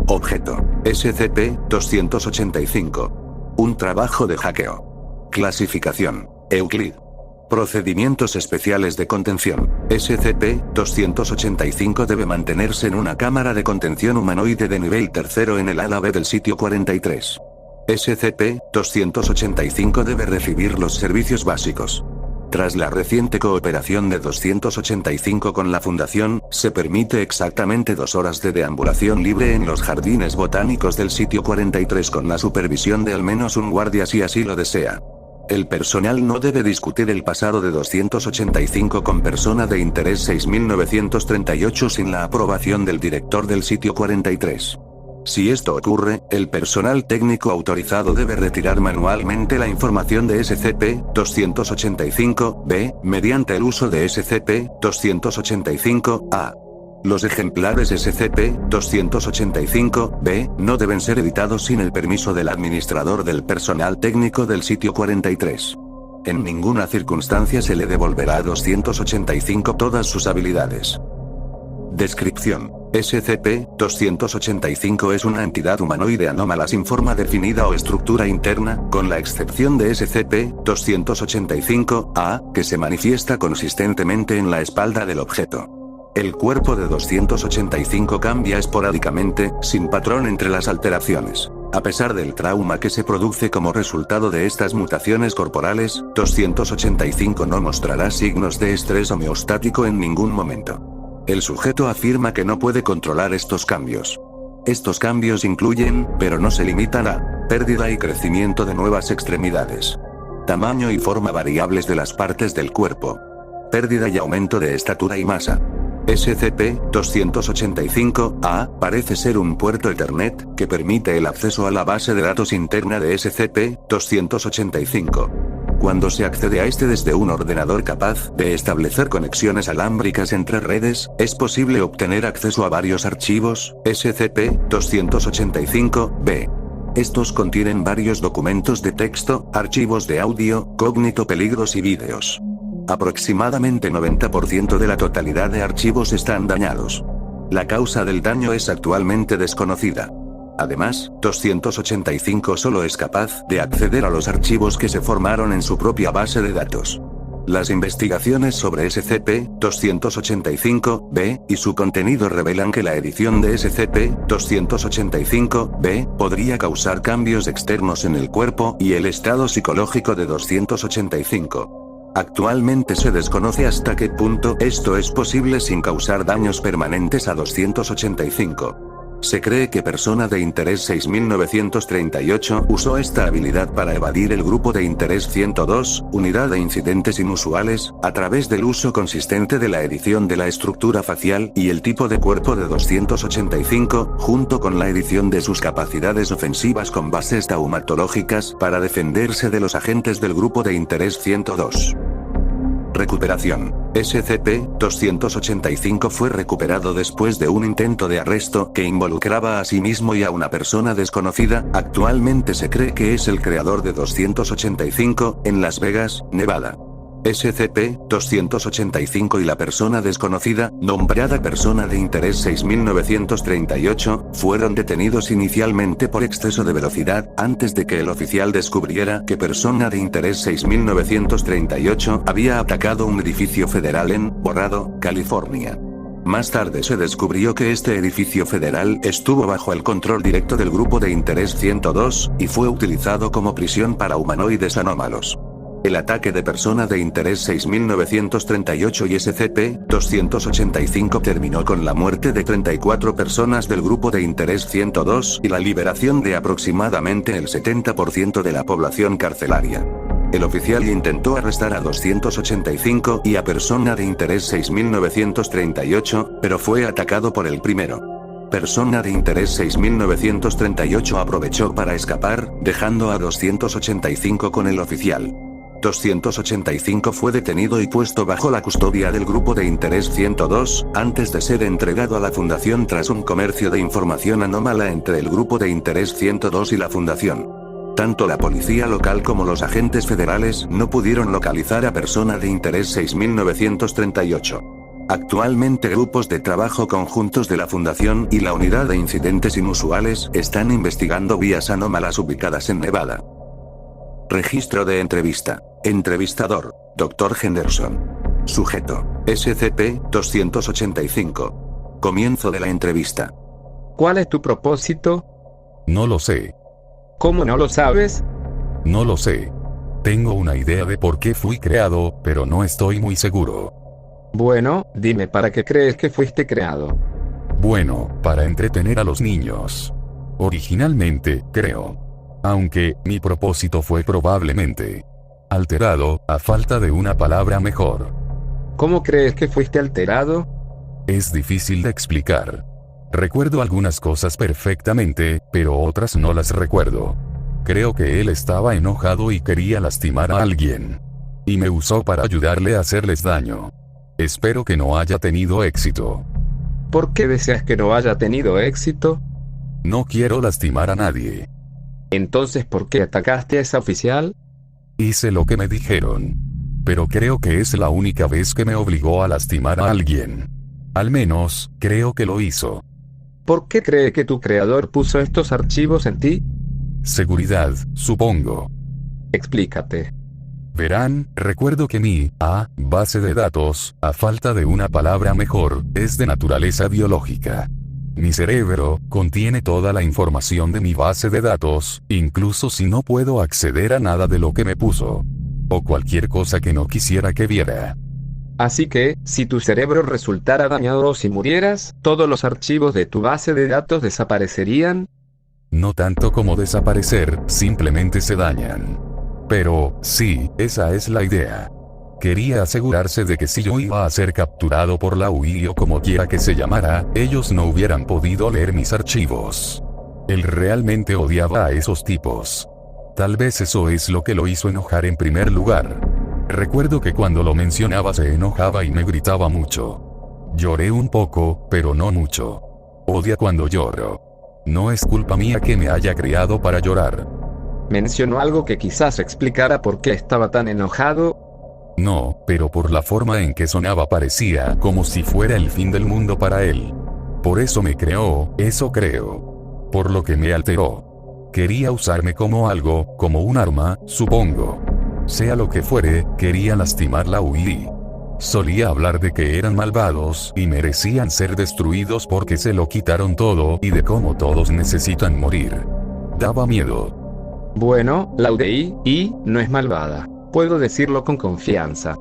Objeto. SCP-285. Un trabajo de hackeo. Clasificación. Euclid. Procedimientos especiales de contención. SCP-285 debe mantenerse en una cámara de contención humanoide de nivel tercero en el ala B del sitio 43. SCP-285 debe recibir los servicios básicos. Tras la reciente cooperación de 285 con la Fundación, se permite exactamente 2 horas de deambulación libre en los jardines botánicos del sitio 43 con la supervisión de al menos un guardia si así lo desea. El personal no debe discutir el pasado de 285 con persona de interés 6938 sin la aprobación del director del sitio 43. Si esto ocurre, el personal técnico autorizado debe retirar manualmente la información de SCP-285-B, mediante el uso de SCP-285-A. Los ejemplares SCP-285-B no deben ser editados sin el permiso del administrador del personal técnico del sitio 43. En ninguna circunstancia se le devolverá a 285 todas sus habilidades. Descripción. SCP-285 es una entidad humanoide anómala sin forma definida o estructura interna, con la excepción de SCP-285-A, que se manifiesta consistentemente en la espalda del objeto. El cuerpo de 285 cambia esporádicamente, sin patrón entre las alteraciones. A pesar del trauma que se produce como resultado de estas mutaciones corporales, 285 no mostrará signos de estrés homeostático en ningún momento. El sujeto afirma que no puede controlar estos cambios. Estos cambios incluyen, pero no se limitan a, pérdida y crecimiento de nuevas extremidades, tamaño y forma variables de las partes del cuerpo, pérdida y aumento de estatura y masa. SCP-285-A parece ser un puerto Ethernet, que permite el acceso a la base de datos interna de SCP-285. Cuando se accede a este desde un ordenador capaz de establecer conexiones alámbricas entre redes, es posible obtener acceso a varios archivos, SCP-285-B. Estos contienen varios documentos de texto, archivos de audio, cógnito peligros y vídeos. Aproximadamente 90% de la totalidad de archivos están dañados. La causa del daño es actualmente desconocida. Además, 285 solo es capaz de acceder a los archivos que se formaron en su propia base de datos. Las investigaciones sobre SCP-285-B y su contenido revelan que la edición de SCP-285-B podría causar cambios externos en el cuerpo y el estado psicológico de 285. Actualmente se desconoce hasta qué punto esto es posible sin causar daños permanentes a 285. Se cree que persona de interés 6938 usó esta habilidad para evadir el grupo de interés 102, unidad de incidentes inusuales, a través del uso consistente de la edición de la estructura facial y el tipo de cuerpo de 285, junto con la edición de sus capacidades ofensivas con bases taumatológicas para defenderse de los agentes del grupo de interés 102. Recuperación. SCP-285 fue recuperado después de un intento de arresto que involucraba a sí mismo y a una persona desconocida. Actualmente se cree que es el creador de 285, en Las Vegas, Nevada. SCP-285 y la persona desconocida, nombrada persona de interés 6938, fueron detenidos inicialmente por exceso de velocidad, antes de que el oficial descubriera que persona de interés 6938 había atacado un edificio federal en Borrado, California. Más tarde se descubrió que este edificio federal estuvo bajo el control directo del grupo de interés 102, y fue utilizado como prisión para humanoides anómalos. El ataque de persona de interés 6938 y SCP-285 terminó con la muerte de 34 personas del grupo de interés 102 y la liberación de aproximadamente el 70% de la población carcelaria. El oficial intentó arrestar a 285 y a persona de interés 6938, pero fue atacado por el primero. Persona de interés 6938 aprovechó para escapar, dejando a 285 con el oficial. 285 fue detenido y puesto bajo la custodia del grupo de interés 102, antes de ser entregado a la Fundación tras un comercio de información anómala entre el grupo de interés 102 y la Fundación. Tanto la policía local como los agentes federales no pudieron localizar a persona de interés 6938. Actualmente grupos de trabajo conjuntos de la Fundación y la Unidad de Incidentes Inusuales están investigando vías anómalas ubicadas en Nevada. Registro de entrevista. Entrevistador: Dr. Henderson. Sujeto: SCP-285. Comienzo de la entrevista. ¿Cuál es tu propósito? No lo sé. ¿Cómo no lo sabes? No lo sé. Tengo una idea de por qué fui creado, pero no estoy muy seguro. Bueno, dime para qué crees que fuiste creado. Bueno, para entretener a los niños. Originalmente, creo. Aunque, mi propósito fue probablemente alterado, a falta de una palabra mejor. ¿Cómo crees que fuiste alterado? Es difícil de explicar. Recuerdo algunas cosas perfectamente, pero otras no las recuerdo. Creo que él estaba enojado y quería lastimar a alguien. Y me usó para ayudarle a hacerles daño. Espero que no haya tenido éxito. ¿Por qué deseas que no haya tenido éxito? No quiero lastimar a nadie. Entonces, ¿por qué atacaste a esa oficial? Hice lo que me dijeron. Pero creo que es la única vez que me obligó a lastimar a alguien. Al menos, creo que lo hizo. ¿Por qué cree que tu creador puso estos archivos en ti? Seguridad, supongo. Explícate. Verán, recuerdo que mi base de datos, a falta de una palabra mejor, es de naturaleza biológica. Mi cerebro contiene toda la información de mi base de datos, incluso si no puedo acceder a nada de lo que me puso. O cualquier cosa que no quisiera que viera. Así que, si tu cerebro resultara dañado o si murieras, ¿todos los archivos de tu base de datos desaparecerían? No tanto como desaparecer, simplemente se dañan. Pero, sí, esa es la idea. Quería asegurarse de que si yo iba a ser capturado por la UI o como quiera que se llamara, ellos no hubieran podido leer mis archivos. Él realmente odiaba a esos tipos. Tal vez eso es lo que lo hizo enojar en primer lugar. Recuerdo que cuando lo mencionaba se enojaba y me gritaba mucho. Lloré un poco, pero no mucho. Odia cuando lloro. No es culpa mía que me haya criado para llorar. ¿Mencionó algo que quizás explicara por qué estaba tan enojado? No, pero por la forma en que sonaba parecía como si fuera el fin del mundo para él. Por eso me creó, eso creo. Por lo que me alteró. Quería usarme como algo, como un arma, supongo. Sea lo que fuere, quería lastimar la UI. Solía hablar de que eran malvados y merecían ser destruidos porque se lo quitaron todo y de cómo todos necesitan morir. Daba miedo. Bueno, la UDI no es malvada. Puedo decirlo con confianza.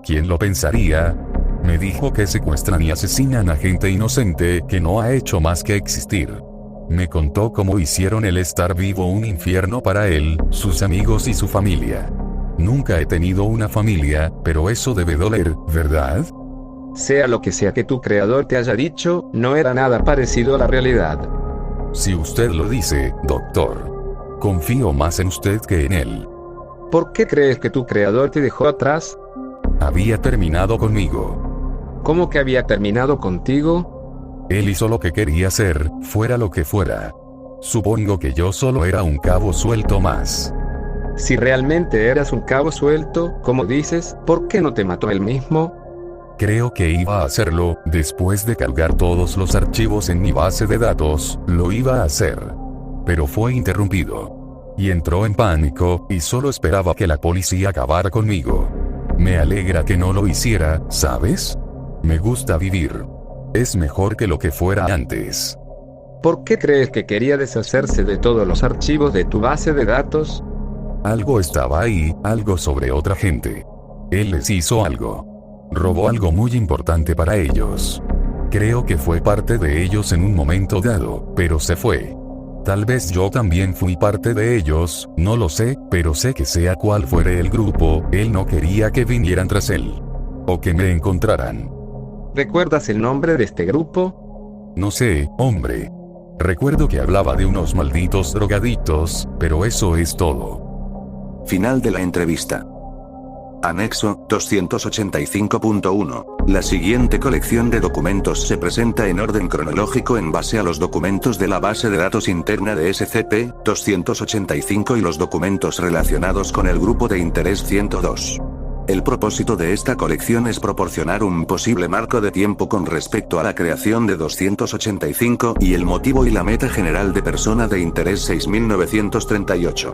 ¿Quién lo pensaría? Me dijo que secuestran y asesinan a gente inocente que no ha hecho más que existir. Me contó cómo hicieron el estar vivo un infierno para él, sus amigos y su familia. Nunca he tenido una familia, pero eso debe doler, ¿verdad? Sea lo que sea que tu creador te haya dicho, no era nada parecido a la realidad. Si usted lo dice, doctor. Confío más en usted que en él. ¿Por qué crees que tu creador te dejó atrás? Había terminado conmigo. ¿Cómo que había terminado contigo? Él hizo lo que quería hacer, fuera lo que fuera. Supongo que yo solo era un cabo suelto más. Si realmente eras un cabo suelto, como dices, ¿por qué no te mató él mismo? Creo que iba a hacerlo, después de cargar todos los archivos en mi base de datos, lo iba a hacer. Pero fue interrumpido. Y entró en pánico, y solo esperaba que la policía acabara conmigo. Me alegra que no lo hiciera, ¿sabes? Me gusta vivir. Es mejor que lo que fuera antes. ¿Por qué crees que quería deshacerse de todos los archivos de tu base de datos? Algo estaba ahí, algo sobre otra gente. Él les hizo algo. Robó algo muy importante para ellos. Creo que fue parte de ellos en un momento dado, pero se fue. Tal vez yo también fui parte de ellos, no lo sé, pero sé que sea cual fuere el grupo, él no quería que vinieran tras él. O que me encontraran. ¿Recuerdas el nombre de este grupo? No sé, hombre. Recuerdo que hablaba de unos malditos drogadictos, pero eso es todo. Final de la entrevista. Anexo 285.1. La siguiente colección de documentos se presenta en orden cronológico en base a los documentos de la base de datos interna de SCP-285 y los documentos relacionados con el grupo de interés 102. El propósito de esta colección es proporcionar un posible marco de tiempo con respecto a la creación de 285 y el motivo y la meta general de persona de interés 6938.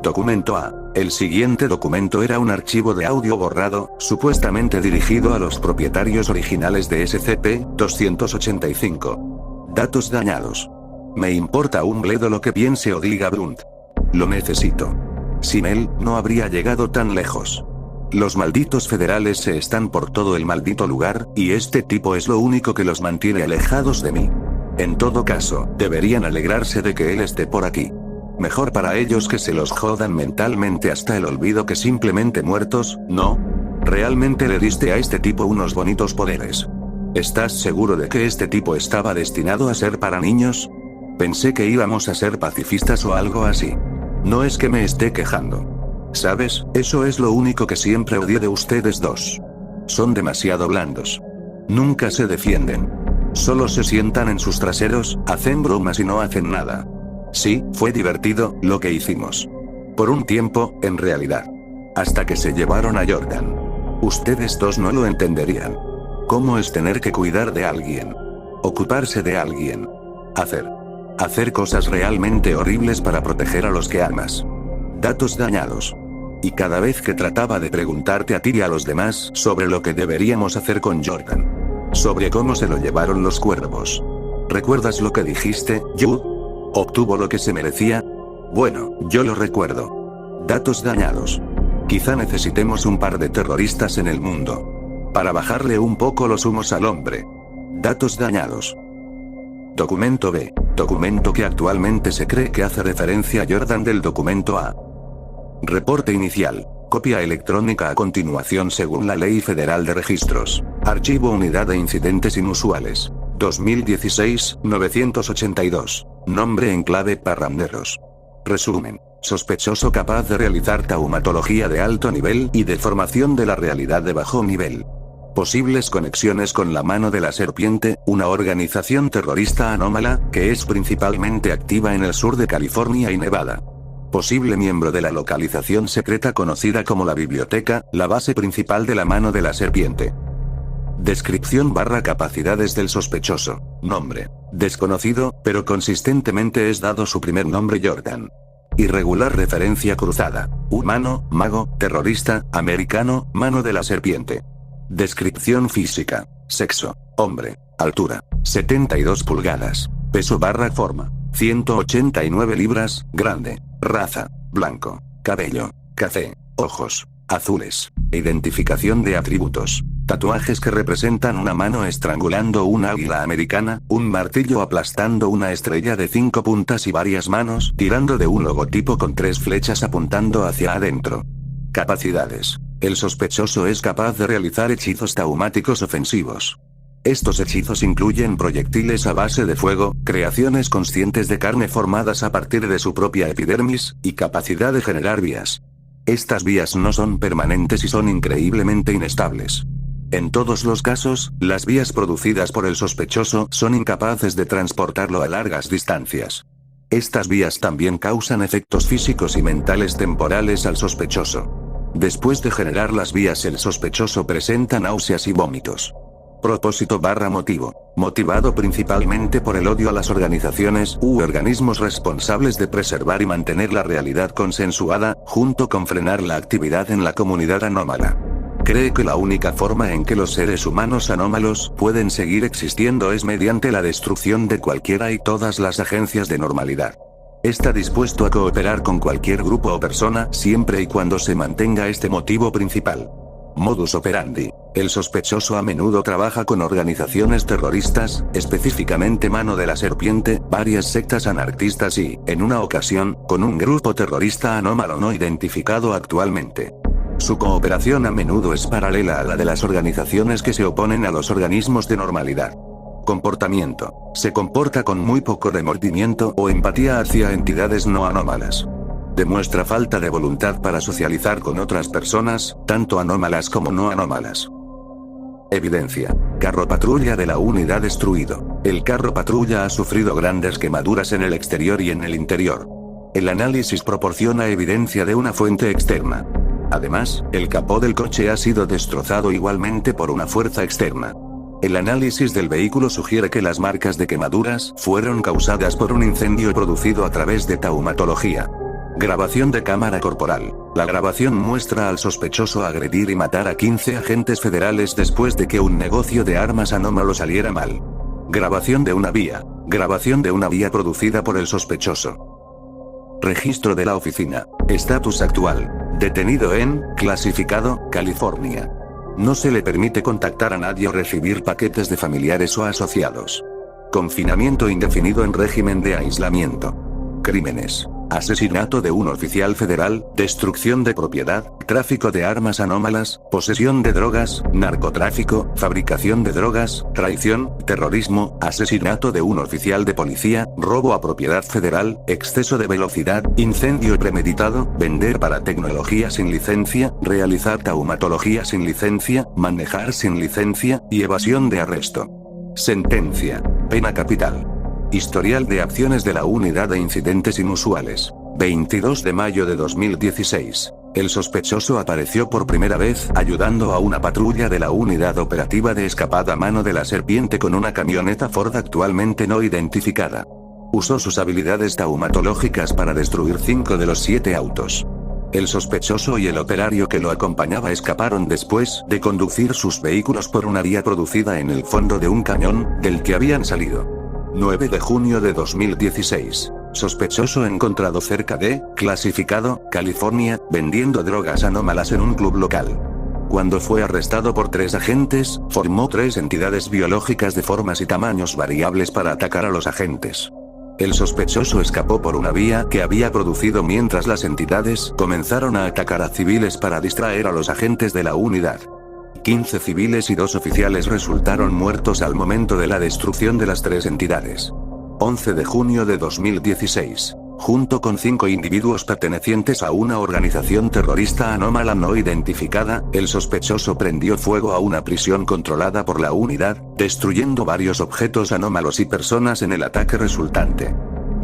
Documento A. El siguiente documento era un archivo de audio borrado, supuestamente dirigido a los propietarios originales de SCP-285. Datos dañados. Me importa un bledo lo que piense o diga Blunt. Lo necesito. Sin él, no habría llegado tan lejos. Los malditos federales se están por todo el maldito lugar, y este tipo es lo único que los mantiene alejados de mí. En todo caso, deberían alegrarse de que él esté por aquí. Mejor para ellos que se los jodan mentalmente hasta el olvido que simplemente muertos, ¿no? Realmente le diste a este tipo unos bonitos poderes. ¿Estás seguro de que este tipo estaba destinado a ser para niños? Pensé que íbamos a ser pacifistas o algo así. No es que me esté quejando. ¿Sabes? Eso es lo único que siempre odié de ustedes dos. Son demasiado blandos. Nunca se defienden. Solo se sientan en sus traseros, hacen bromas y no hacen nada. Sí, fue divertido, lo que hicimos. Por un tiempo, en realidad. Hasta que se llevaron a Jordan. Ustedes dos no lo entenderían. ¿Cómo es tener que cuidar de alguien? Ocuparse de alguien. Hacer cosas realmente horribles para proteger a los que amas. Datos dañados. Y cada vez que trataba de preguntarte a ti y a los demás sobre lo que deberíamos hacer con Jordan. Sobre cómo se lo llevaron los cuervos. ¿Recuerdas lo que dijiste, Jude? ¿Obtuvo lo que se merecía? Bueno, yo lo recuerdo. Datos dañados. Quizá necesitemos un par de terroristas en el mundo. Para bajarle un poco los humos al hombre. Datos dañados. Documento B. Documento que actualmente se cree que hace referencia a Jordan del documento A. Reporte inicial. Copia electrónica a continuación según la Ley Federal de Registros. Archivo Unidad de Incidentes Inusuales. 2016-982. Nombre en clave parranderos. Resumen. Sospechoso capaz de realizar taumatología de alto nivel y deformación de la realidad de bajo nivel. Posibles conexiones con la mano de la serpiente, una organización terrorista anómala, que es principalmente activa en el sur de California y Nevada. Posible miembro de la localización secreta conocida como la biblioteca, la base principal de la mano de la serpiente. Descripción / capacidades del sospechoso. Nombre. Desconocido, pero consistentemente es dado su primer nombre Jordan. Irregular referencia cruzada. Humano, mago, terrorista, americano, mano de la serpiente. Descripción física. Sexo. Hombre. Altura. 72 pulgadas. Peso / forma. 189 libras, grande. Raza. Blanco. Cabello. Café. Ojos. Azules. Identificación de atributos. Tatuajes que representan una mano estrangulando una águila americana, un martillo aplastando una estrella de 5 puntas y varias manos tirando de un logotipo con 3 flechas apuntando hacia adentro. Capacidades. El sospechoso es capaz de realizar hechizos taumáticos ofensivos. Estos hechizos incluyen proyectiles a base de fuego, creaciones conscientes de carne formadas a partir de su propia epidermis, y capacidad de generar vías. Estas vías no son permanentes y son increíblemente inestables. En todos los casos, las vías producidas por el sospechoso son incapaces de transportarlo a largas distancias. Estas vías también causan efectos físicos y mentales temporales al sospechoso. Después de generar las vías, el sospechoso presenta náuseas y vómitos. Propósito / motivo. Motivado principalmente por el odio a las organizaciones u organismos responsables de preservar y mantener la realidad consensuada, junto con frenar la actividad en la comunidad anómala. Cree que la única forma en que los seres humanos anómalos pueden seguir existiendo es mediante la destrucción de cualquiera y todas las agencias de normalidad. Está dispuesto a cooperar con cualquier grupo o persona siempre y cuando se mantenga este motivo principal. Modus operandi. El sospechoso a menudo trabaja con organizaciones terroristas, específicamente Mano de la Serpiente, varias sectas anarquistas y, en una ocasión, con un grupo terrorista anómalo no identificado actualmente. Su cooperación a menudo es paralela a la de las organizaciones que se oponen a los organismos de normalidad. Comportamiento. Se comporta con muy poco remordimiento o empatía hacia entidades no anómalas. Demuestra falta de voluntad para socializar con otras personas, tanto anómalas como no anómalas. Evidencia. Carro patrulla de la unidad destruido. El carro patrulla ha sufrido grandes quemaduras en el exterior y en el interior. El análisis proporciona evidencia de una fuente externa. Además, el capó del coche ha sido destrozado igualmente por una fuerza externa. El análisis del vehículo sugiere que las marcas de quemaduras fueron causadas por un incendio producido a través de taumatología. Grabación de cámara corporal. La grabación muestra al sospechoso agredir y matar a 15 agentes federales después de que un negocio de armas anómalo saliera mal. Grabación de una vía. Grabación de una vía producida por el sospechoso. Registro de la oficina. Estatus actual. Detenido en, clasificado, California. No se le permite contactar a nadie o recibir paquetes de familiares o asociados. Confinamiento indefinido en régimen de aislamiento. Crímenes. Asesinato de un oficial federal, destrucción de propiedad, tráfico de armas anómalas, posesión de drogas, narcotráfico, fabricación de drogas, traición, terrorismo, asesinato de un oficial de policía, robo a propiedad federal, exceso de velocidad, incendio premeditado, vender para tecnología sin licencia, realizar taumatología sin licencia, manejar sin licencia, y evasión de arresto. Sentencia. Pena capital. Historial de acciones de la Unidad de Incidentes Inusuales. 22 de mayo de 2016. El sospechoso apareció por primera vez ayudando a una patrulla de la Unidad Operativa de Escapada Mano de la Serpiente con una camioneta Ford actualmente no identificada. Usó sus habilidades taumatológicas para destruir 5 de los 7 autos. El sospechoso y el operario que lo acompañaba escaparon después de conducir sus vehículos por una vía producida en el fondo de un camión, del que habían salido. 9 de junio de 2016. Sospechoso encontrado cerca de, clasificado, California, vendiendo drogas anómalas en un club local. Cuando fue arrestado por 3 agentes, formó 3 entidades biológicas de formas y tamaños variables para atacar a los agentes. El sospechoso escapó por una vía que había producido mientras las entidades comenzaron a atacar a civiles para distraer a los agentes de la unidad. 15 civiles y 2 oficiales resultaron muertos al momento de la destrucción de las 3 entidades. 11 de junio de 2016. Junto con 5 individuos pertenecientes a una organización terrorista anómala no identificada, el sospechoso prendió fuego a una prisión controlada por la unidad, destruyendo varios objetos anómalos y personas en el ataque resultante.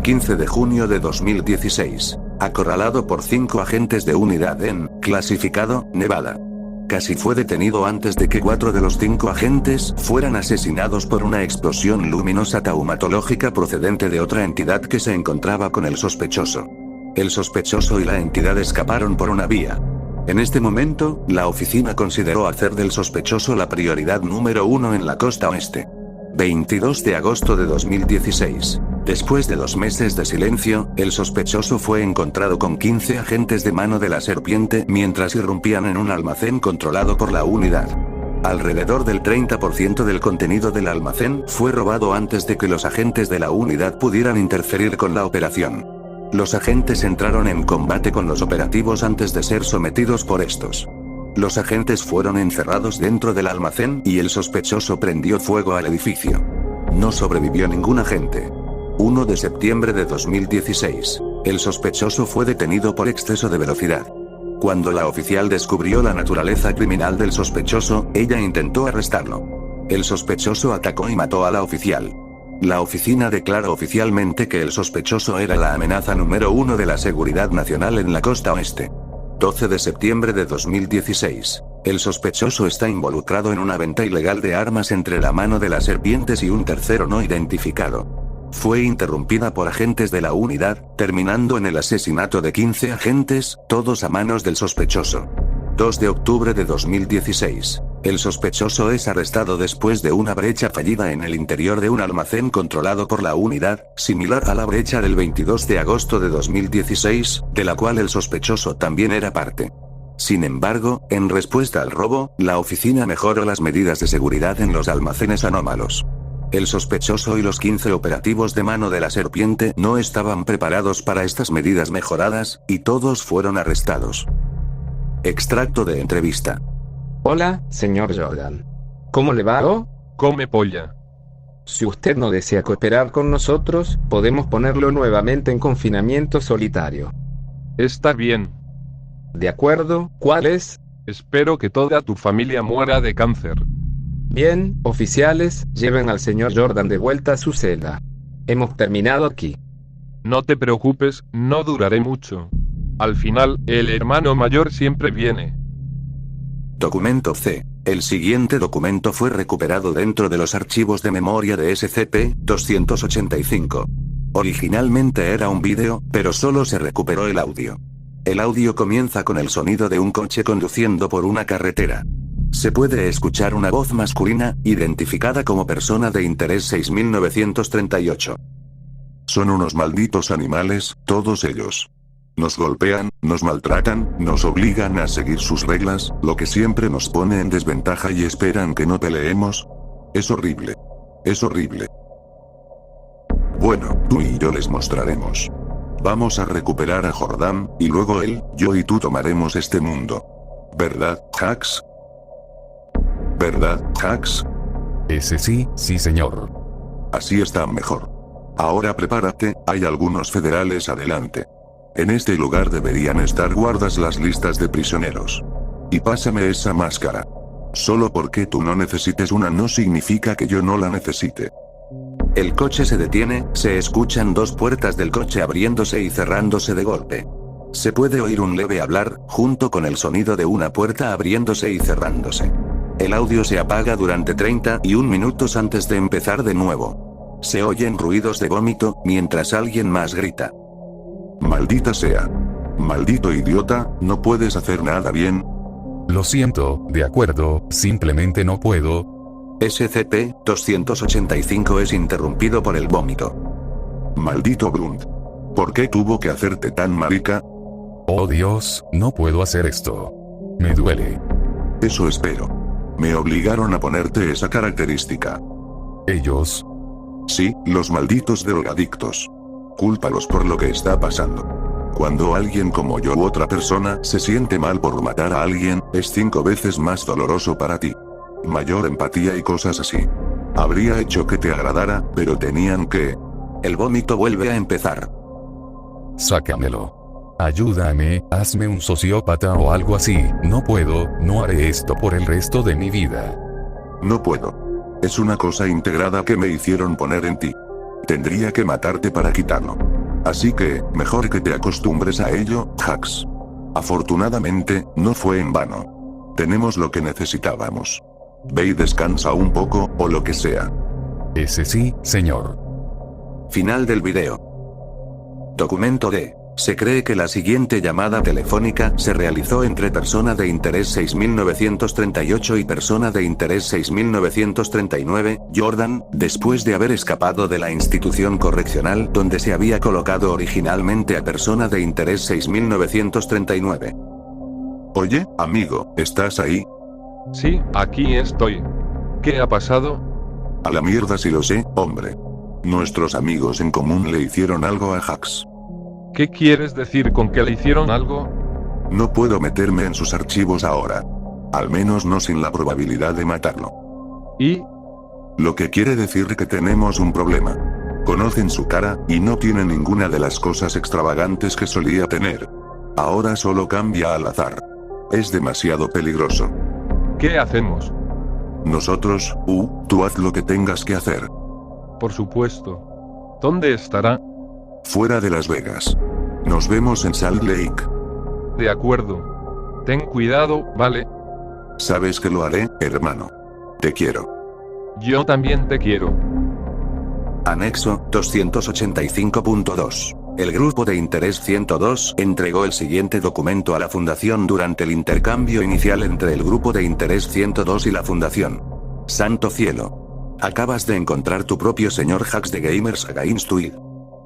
15 de junio de 2016. Acorralado por 5 agentes de unidad en, clasificado, Nevada. Casi fue detenido antes de que 4 de los 5 agentes fueran asesinados por una explosión luminosa taumatológica procedente de otra entidad que se encontraba con el sospechoso. El sospechoso y la entidad escaparon por una vía. En este momento, la oficina consideró hacer del sospechoso la prioridad número 1 en la costa oeste. 22 de agosto de 2016. Después de 2 meses de silencio, el sospechoso fue encontrado con 15 agentes de Mano de la Serpiente mientras irrumpían en un almacén controlado por la unidad. Alrededor del 30% del contenido del almacén fue robado antes de que los agentes de la unidad pudieran interferir con la operación. Los agentes entraron en combate con los operativos antes de ser sometidos por estos. Los agentes fueron encerrados dentro del almacén y el sospechoso prendió fuego al edificio. No sobrevivió ningún agente. 1 de septiembre de 2016. El sospechoso fue detenido por exceso de velocidad. Cuando la oficial descubrió la naturaleza criminal del sospechoso, ella intentó arrestarlo. El sospechoso atacó y mató a la oficial. La oficina declaró oficialmente que el sospechoso era la amenaza número 1 de la seguridad nacional en la costa oeste. 12 de septiembre de 2016. El sospechoso está involucrado en una venta ilegal de armas entre la Mano de las Serpientes y un tercero no identificado. Fue interrumpida por agentes de la unidad, terminando en el asesinato de 15 agentes, todos a manos del sospechoso. 2 de octubre de 2016. El sospechoso es arrestado después de una brecha fallida en el interior de un almacén controlado por la unidad, similar a la brecha del 22 de agosto de 2016, de la cual el sospechoso también era parte. Sin embargo, en respuesta al robo, la oficina mejoró las medidas de seguridad en los almacenes anómalos. El sospechoso y los 15 operativos de Mano de la Serpiente no estaban preparados para estas medidas mejoradas, y todos fueron arrestados. Extracto de entrevista. Hola, señor Jordan. ¿Cómo le va? Come polla. Si usted no desea cooperar con nosotros, podemos ponerlo nuevamente en confinamiento solitario. Está bien. ¿De acuerdo? ¿Cuál es? Espero que toda tu familia muera de cáncer. Bien, oficiales, lleven al señor Jordan de vuelta a su celda. Hemos terminado aquí. No te preocupes, no duraré mucho. Al final, el hermano mayor siempre viene. Documento C. El siguiente documento fue recuperado dentro de los archivos de memoria de SCP-285. Originalmente era un vídeo, pero solo se recuperó el audio. El audio comienza con el sonido de un coche conduciendo por una carretera. Se puede escuchar una voz masculina, identificada como persona de interés 6938. Son unos malditos animales, todos ellos. Nos golpean, nos maltratan, nos obligan a seguir sus reglas, lo que siempre nos pone en desventaja y esperan que no peleemos. Es horrible. Es horrible. Bueno, tú y yo les mostraremos. Vamos a recuperar a Jordan, y luego él, yo y tú tomaremos este mundo. ¿Verdad, Hax? ¿Verdad, Hax? Ese sí, sí señor. Así está mejor. Ahora prepárate, hay algunos federales adelante. En este lugar deberían estar guardas las listas de prisioneros. Y pásame esa máscara. Solo porque tú no necesites una no significa que yo no la necesite. El coche se detiene, se escuchan dos puertas del coche abriéndose y cerrándose de golpe. Se puede oír un leve hablar, junto con el sonido de una puerta abriéndose y cerrándose. El audio se apaga durante 31 minutos antes de empezar de nuevo. Se oyen ruidos de vómito, mientras alguien más grita. Maldita sea. Maldito idiota, no puedes hacer nada bien. Lo siento, de acuerdo, simplemente no puedo. SCP-285 es interrumpido por el vómito. Maldito Grunt. ¿Por qué tuvo que hacerte tan marica? Oh Dios, no puedo hacer esto. Me duele. Eso espero. Me obligaron a ponerte esa característica. Ellos. Sí, los malditos drogadictos. Cúlpalos por lo que está pasando. Cuando alguien como yo u otra persona se siente mal por matar a alguien, es 5 veces más doloroso para ti. Mayor empatía y cosas así. Habría hecho que te agradara, pero tenían que... El vómito vuelve a empezar. Sácamelo. Ayúdame, hazme un sociópata o algo así. No puedo, no haré esto por el resto de mi vida. No puedo. Es una cosa integrada que me hicieron poner en ti. Tendría que matarte para quitarlo. Así que, mejor que te acostumbres a ello, Hax. Afortunadamente, no fue en vano. Tenemos lo que necesitábamos. Ve y descansa un poco, o lo que sea. Ese sí, señor. Final del video. Documento D. Se cree que la siguiente llamada telefónica se realizó entre persona de interés 6938 y persona de interés 6939, Jordan, después de haber escapado de la institución correccional donde se había colocado originalmente a persona de interés 6939. Oye, amigo, ¿estás ahí? Sí, aquí estoy. ¿Qué ha pasado? A la mierda si lo sé, hombre. Nuestros amigos en común le hicieron algo a Hax. ¿Qué quieres decir con que le hicieron algo? No puedo meterme en sus archivos ahora. Al menos no sin la probabilidad de matarlo. ¿Y? Lo que quiere decir que tenemos un problema. Conocen su cara, y no tiene ninguna de las cosas extravagantes que solía tener. Ahora solo cambia al azar. Es demasiado peligroso. ¿Qué hacemos? Nosotros, tú haz lo que tengas que hacer. Por supuesto. ¿Dónde estará? Fuera de Las Vegas. Nos vemos en Salt Lake. De acuerdo. Ten cuidado, ¿vale? Sabes que lo haré, hermano. Te quiero. Yo también te quiero. Anexo 285.2. El grupo de interés 102 entregó el siguiente documento a la Fundación durante el intercambio inicial entre el grupo de interés 102 y la Fundación. Santo cielo. Acabas de encontrar tu propio señor Hax de Gamers Against It.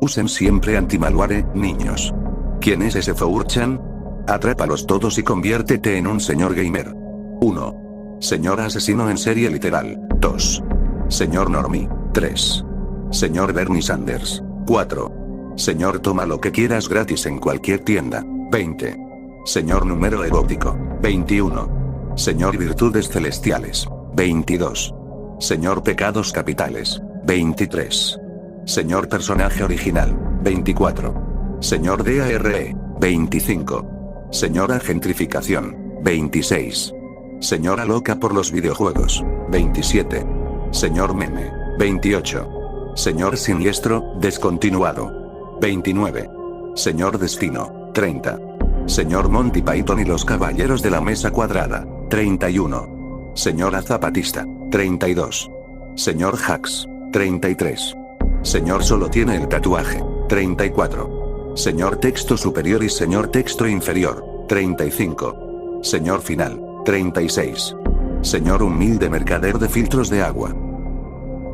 Usen siempre antimalware, niños. ¿Quién es ese 4chan? Atrápalos todos y conviértete en un señor gamer. 1. Señor asesino en serie literal. 2. Señor normie. 3. Señor Bernie Sanders. 4. Señor toma lo que quieras gratis en cualquier tienda. 20. Señor número erótico. 21. Señor virtudes celestiales. 22. Señor pecados capitales. 23. Señor personaje original. 24. Señor DARE. 25. Señora gentrificación. 26. Señora loca por los videojuegos. 27. Señor meme. 28. Señor siniestro, descontinuado. 29. Señor destino. 30. Señor Monty Python y los Caballeros de la Mesa Cuadrada. 31. Señora Zapatista. 32. Señor Hacks. 33. Señor Solo tiene el tatuaje. 34. Señor Texto Superior y Señor Texto Inferior. 35. Señor Final. 36. Señor Humilde Mercader de Filtros de Agua.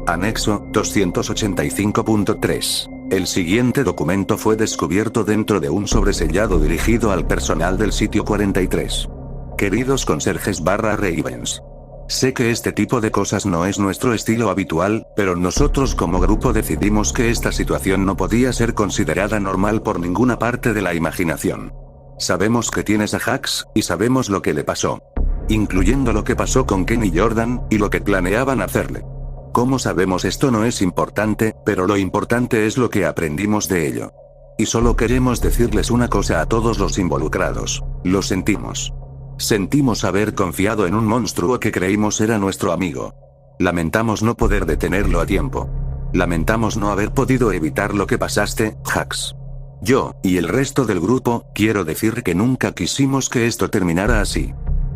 Anexo 285.3. El siguiente documento fue descubierto dentro de un sobresellado dirigido al personal del sitio 43. Queridos conserjes /Ravens. Sé que este tipo de cosas no es nuestro estilo habitual, pero nosotros como grupo decidimos que esta situación no podía ser considerada normal por ninguna parte de la imaginación. Sabemos que tienes a Hacks, y sabemos lo que le pasó. Incluyendo lo que pasó con Ken y Jordan, y lo que planeaban hacerle. Cómo sabemos esto no es importante, pero lo importante es lo que aprendimos de ello. Y solo queremos decirles una cosa a todos los involucrados. Lo sentimos. Sentimos haber confiado en un monstruo que creímos era nuestro amigo. Lamentamos no poder detenerlo a tiempo. Lamentamos no haber podido evitar lo que pasaste, Hacks. Yo, y el resto del grupo, quiero decir que nunca quisimos que esto terminara así.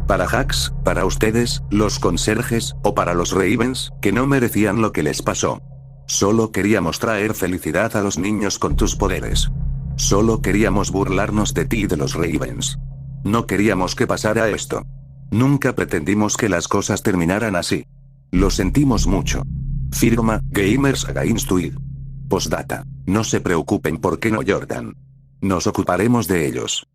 Para Hacks, para ustedes, los conserjes, o para los Ravens, que no merecían lo que les pasó. Solo queríamos traer felicidad a los niños con tus poderes. Solo queríamos burlarnos de ti y de los Ravens. No queríamos que pasara esto. Nunca pretendimos que las cosas terminaran así. Lo sentimos mucho. Firma, Gamers Against It. Postdata. No se preocupen por Ken o Jordan. Nos ocuparemos de ellos.